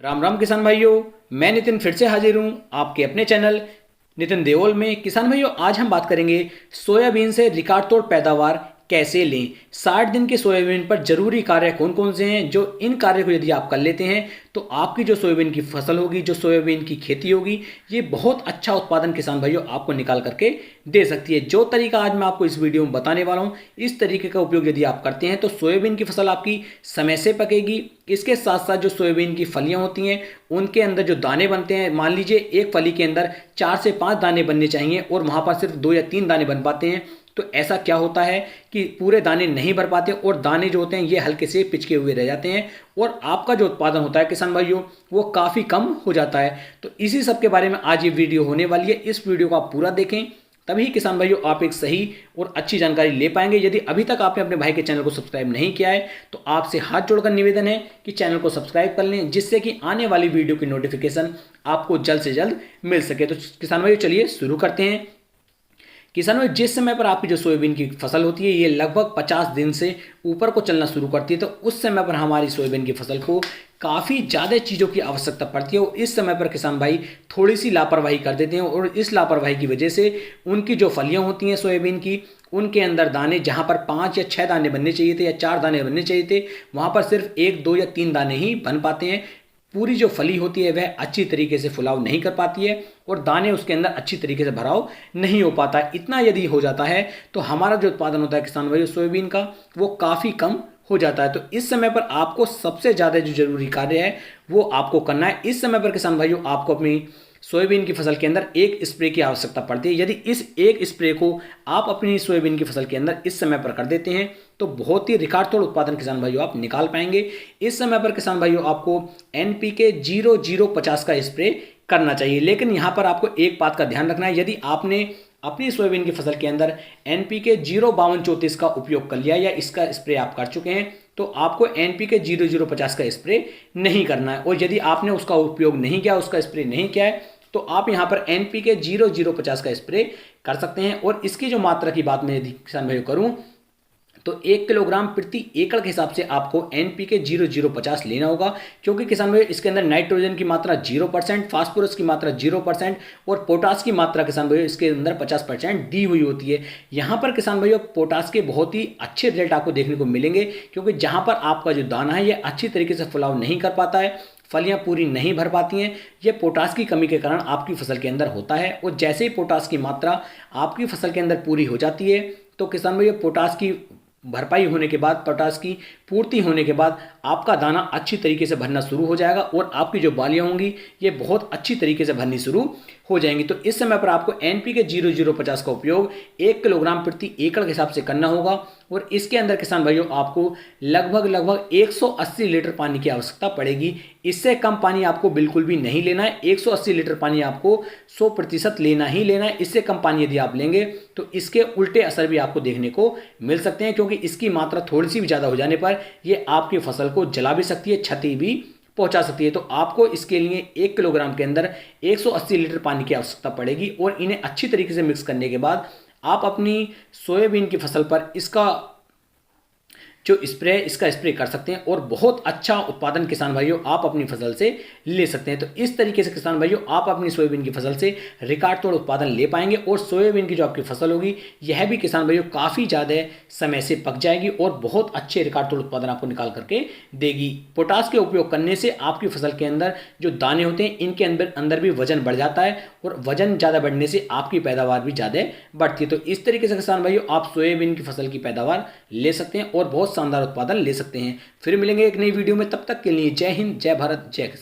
राम राम किसान भाइयों, मैं नितिन फिर से हाजिर हूँ आपके अपने चैनल नितिन देओल में। किसान भाइयों, आज हम बात करेंगे सोयाबीन से रिकॉर्ड तोड़ पैदावार कैसे लें। 60 दिन के सोयाबीन पर जरूरी कार्य कौन कौन से हैं, जो इन कार्य को यदि आप कर लेते हैं तो आपकी जो सोयाबीन की फसल होगी, जो सोयाबीन की खेती होगी, ये बहुत अच्छा उत्पादन किसान भाइयों आपको निकाल करके दे सकती है। जो तरीका आज मैं आपको इस वीडियो में बताने वाला हूँ, इस तरीके का उपयोग यदि आप करते हैं तो सोयाबीन की फसल आपकी समय से पकेगी। इसके साथ साथ जो सोयाबीन की फलियां होती हैं उनके अंदर जो दाने बनते हैं, मान लीजिए एक फली के अंदर 4 से 5 दाने बनने चाहिए और वहां पर सिर्फ 2 या 3 दाने बन पाते हैं, तो ऐसा क्या होता है कि पूरे दाने नहीं भर पाते और दाने जो होते हैं ये हल्के से पिचके हुए रह जाते हैं और आपका जो उत्पादन होता है किसान भाइयों वो काफ़ी कम हो जाता है। तो इसी सब के बारे में आज ये वीडियो होने वाली है। इस वीडियो को आप पूरा देखें, तभी किसान भाइयों आप एक सही और अच्छी जानकारी ले पाएंगे। यदि अभी तक आपने अपने भाई के चैनल को सब्सक्राइब नहीं किया है तो आपसे हाथ जोड़कर निवेदन है कि चैनल को सब्सक्राइब कर लें, जिससे कि आने वाली वीडियो की नोटिफिकेशन आपको जल्द से जल्द मिल सके। तो किसान भाइयों चलिए शुरू करते हैं। किसान भाई, जिस समय पर आपकी जो सोयाबीन की फसल होती है ये लगभग 50 दिन से ऊपर को चलना शुरू करती है, तो उस समय पर हमारी सोयाबीन की फसल को काफ़ी ज़्यादा चीज़ों की आवश्यकता पड़ती है और इस समय पर किसान भाई थोड़ी सी लापरवाही कर देते हैं और इस लापरवाही की वजह से उनकी जो फलियां होती हैं सोयाबीन की, उनके अंदर दाने जहां पर 5 या 6 दाने बनने चाहिए थे या 4 दाने बनने चाहिए थे, वहां पर सिर्फ 1, 2 या 3 दाने ही बन पाते हैं। पूरी जो फली होती है वह अच्छी तरीके से फुलाव नहीं कर पाती है और दाने उसके अंदर अच्छी तरीके से भराव नहीं हो पाता है। इतना यदि हो जाता है तो हमारा जो उत्पादन होता है किसान भाई सोयाबीन का, वो काफ़ी कम हो जाता है। तो इस समय पर आपको सबसे ज़्यादा जो जरूरी कार्य है वो आपको करना है। इस समय पर किसान भाइयों आपको अपनी सोयाबीन की फसल के अंदर एक स्प्रे की आवश्यकता पड़ती है। यदि इस एक स्प्रे को आप अपनी सोयाबीन की फसल के अंदर इस समय पर कर देते हैं तो बहुत ही रिकॉर्ड तोड़ उत्पादन किसान भाइयों आप निकाल पाएंगे। इस समय पर किसान भाइयों आपको NPK 0050 का स्प्रे करना चाहिए। लेकिन यहाँ पर आपको एक बात का ध्यान रखना है, यदि आपने अपनी सोयाबीन की फसल के अंदर NPK 05234 का उपयोग कर लिया या इसका स्प्रे आप कर चुके हैं तो आपको NPK 0050 का स्प्रे नहीं करना है। और यदि आपने उसका उपयोग नहीं किया, उसका स्प्रे नहीं किया है, तो आप यहाँ पर NPK 0050 का स्प्रे कर सकते हैं। और इसकी जो मात्रा की बात मैं यदि किसान भाइयों करूँ तो 1 किलोग्राम प्रति एकड़ के हिसाब से आपको NPK 0050 लेना होगा, क्योंकि किसान भाई इसके अंदर नाइट्रोजन की मात्रा 0%, फास्फोरस की मात्रा 0% और पोटास की मात्रा किसान भाई इसके अंदर 50% दी हुई होती है। यहाँ पर किसान भाइयों पोटास के बहुत ही अच्छे रिजल्ट आपको देखने को मिलेंगे, क्योंकि जहाँ पर आपका जो दाना है ये अच्छी तरीके से फुलाव नहीं कर पाता है, फलियां पूरी नहीं भर पाती हैं, ये पोटास की कमी के कारण आपकी फसल के अंदर होता है। और जैसे ही पोटास की मात्रा आपकी फसल के अंदर पूरी हो जाती है तो किसान भाई पोटास की भरपाई होने के बाद, पोटास की पूर्ति होने के बाद आपका दाना अच्छी तरीके से भरना शुरू हो जाएगा और आपकी जो बालियां होंगी ये बहुत अच्छी तरीके से भरनी शुरू हो जाएंगी। तो इस समय पर आपको NPK 0050 का उपयोग 1 किलोग्राम प्रति एकड़ के हिसाब से करना होगा और इसके अंदर किसान भाइयों आपको लगभग 180 लीटर पानी की आवश्यकता पड़ेगी। इससे कम पानी आपको बिल्कुल भी नहीं लेना है। 180 लीटर पानी आपको 100% लेना ही लेना है। इससे कम पानी यदि आप लेंगे तो इसके उल्टे असर भी आपको देखने को मिल सकते हैं, क्योंकि इसकी मात्रा थोड़ी सी भी ज़्यादा हो जाने पर ये आपकी फसल को जला भी सकती है, क्षति भी पहुंचा सकती है। तो आपको इसके लिए 1 किलोग्राम के अंदर 180 लीटर पानी की आवश्यकता पड़ेगी और इन्हें अच्छी तरीके से मिक्स करने के बाद आप अपनी सोयाबीन की फसल पर इसका स्प्रे कर सकते हैं और बहुत अच्छा उत्पादन किसान भाइयों आप अपनी फसल से ले सकते हैं। तो इस तरीके से किसान भाइयों आप अपनी सोयाबीन की फसल से रिकॉर्ड तोड़ उत्पादन ले पाएंगे और सोयाबीन की जो आपकी फसल होगी यह भी किसान भाइयों काफ़ी ज़्यादा समय से पक जाएगी और बहुत अच्छे रिकॉर्ड तोड़ उत्पादन आपको निकाल करके देगी। पोटास के उपयोग करने से आपकी फसल के अंदर जो दाने होते हैं इनके अंदर भी वजन बढ़ जाता है और वजन ज़्यादा बढ़ने से आपकी पैदावार भी ज़्यादा बढ़ती है। तो इस तरीके से किसान भाइयों आप सोयाबीन की फसल की पैदावार ले सकते हैं और बहुत शानदार उत्पादन ले सकते हैं। फिर मिलेंगे एक नई वीडियो में, तब तक के लिए जय हिंद, जय भारत, जय किसान।